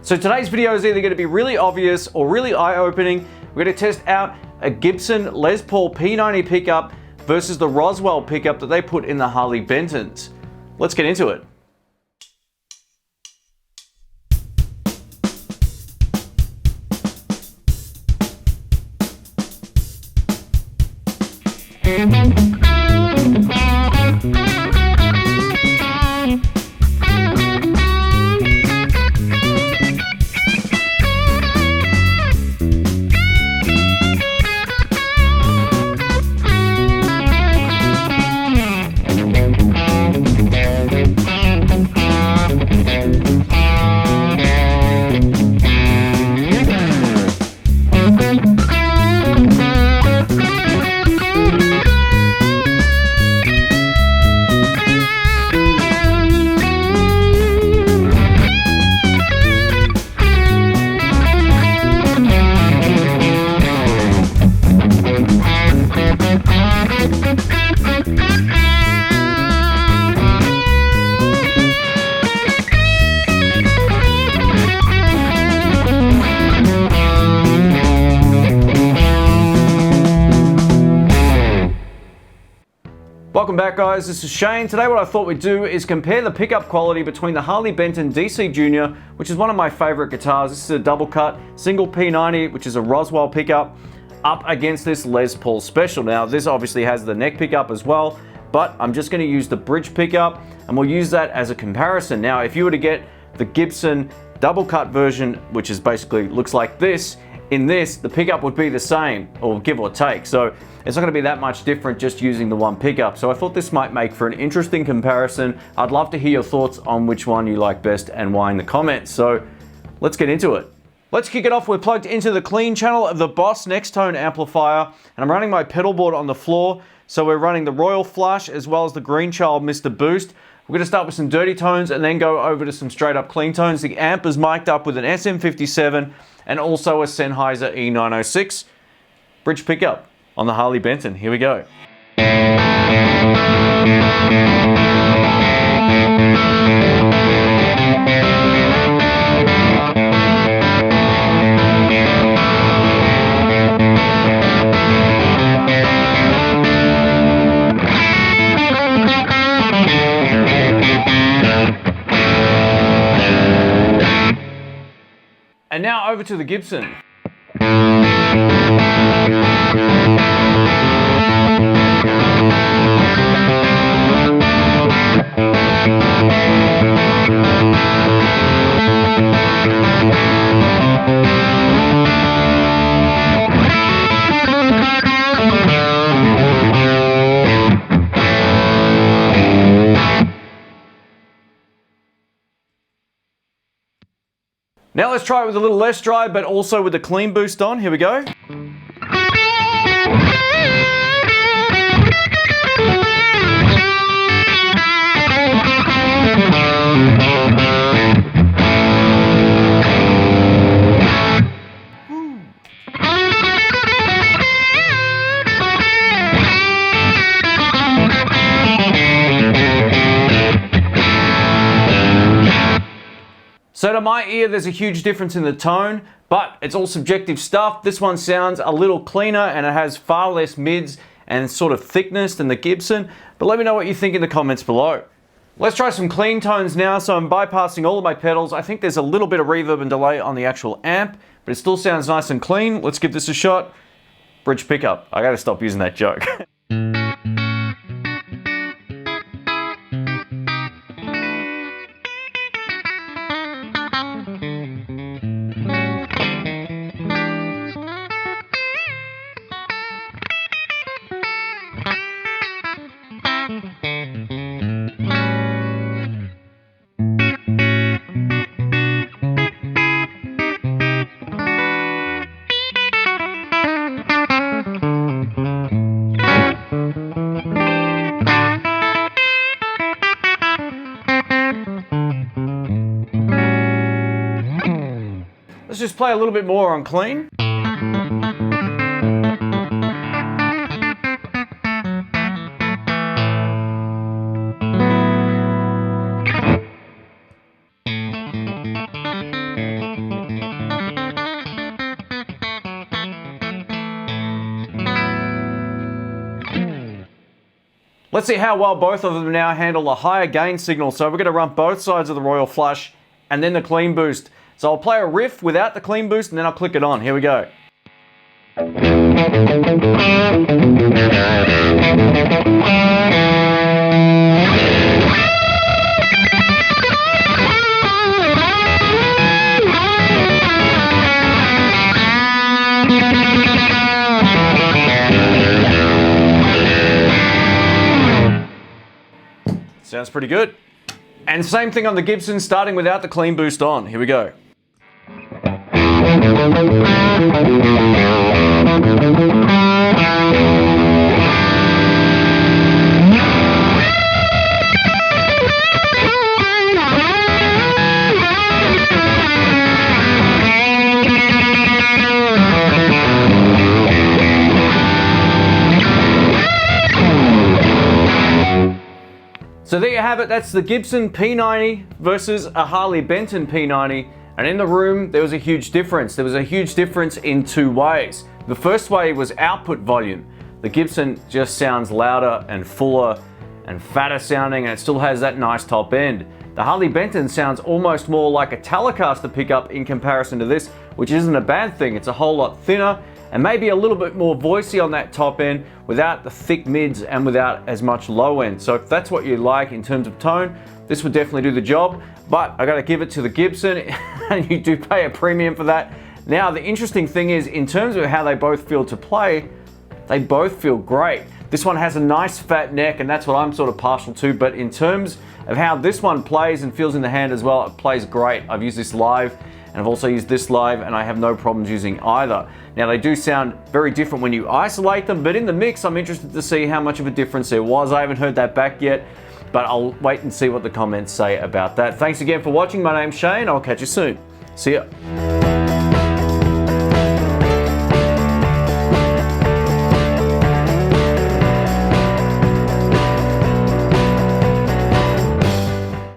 So today's video is either going to be really obvious or really eye-opening. We're going to test out a Gibson Les Paul P90 pickup versus the Roswell pickup that they put in the Harley Bentons. Let's get into it. Welcome back, guys, this is Shane. Today what I thought we'd do is compare the pickup quality between the Harley Benton DC Junior, which is one of my favorite guitars. This is a double cut, single P90, which is a Roswell pickup, up against this Les Paul Special. Now, this obviously has the neck pickup as well, but I'm just gonna use the bridge pickup, and we'll use that as a comparison. Now, if you were to get the Gibson double cut version, which is basically looks like this, in this, the pickup would be the same, or give or take. So it's not going to be that much different just using the one pickup. So I thought this might make for an interesting comparison. I'd love to hear your thoughts on which one you like best and why in the comments. So let's get into it. Let's kick it off. We're plugged into the clean channel of the Boss Next Tone amplifier, and I'm running my pedal board on the floor. So we're running the Royal Flush as well as the Green Child Mr. Boost. We're going to start with some dirty tones and then go over to some straight up clean tones. The amp is mic'd up with an SM57 and also a Sennheiser E906. Bridge pickup on the Harley Benton. Here we go. And now over to the Gibson. Now let's try it with a little less dry, but also with the clean boost on. Here we go. So to my ear, there's a huge difference in the tone, but it's all subjective stuff. This one sounds a little cleaner and it has far less mids and sort of thickness than the Gibson, but let me know what you think in the comments below. Let's try some clean tones now. So I'm bypassing all of my pedals. I think there's a little bit of reverb and delay on the actual amp, but it still sounds nice and clean. Let's give this a shot. Bridge pickup. I gotta stop using that joke. Let's just play a little bit more on clean. Let's see how well both of them now handle a higher gain signal. So we're going to run both sides of the Royal Flush and then the clean boost. So I'll play a riff without the clean boost and then I'll click it on. Here we go. Sounds pretty good. And same thing on the Gibson, starting without the clean boost on. Here we go. So there you have it, that's the Gibson P90 versus a Harley Benton P90. And in the room, there was a huge difference. There was a huge difference in two ways. The first way was output volume. The Gibson just sounds louder and fuller and fatter sounding, and it still has that nice top end. The Harley Benton sounds almost more like a Telecaster pickup in comparison to this, which isn't a bad thing. It's a whole lot thinner and maybe a little bit more voicey on that top end without the thick mids and without as much low end. So if that's what you like in terms of tone, this would definitely do the job, but I gotta give it to the Gibson and you do pay a premium for that. Now, the interesting thing is, in terms of how they both feel to play, they both feel great. This one has a nice fat neck and that's what I'm sort of partial to, but in terms of how this one plays and feels in the hand as well, it plays great. I've used this live and I've also used this live and I have no problems using either. Now, they do sound very different when you isolate them, but in the mix, I'm interested to see how much of a difference there was. I haven't heard that back yet, but I'll wait and see what the comments say about that. Thanks again for watching. My name's Shane. I'll catch you soon. See ya.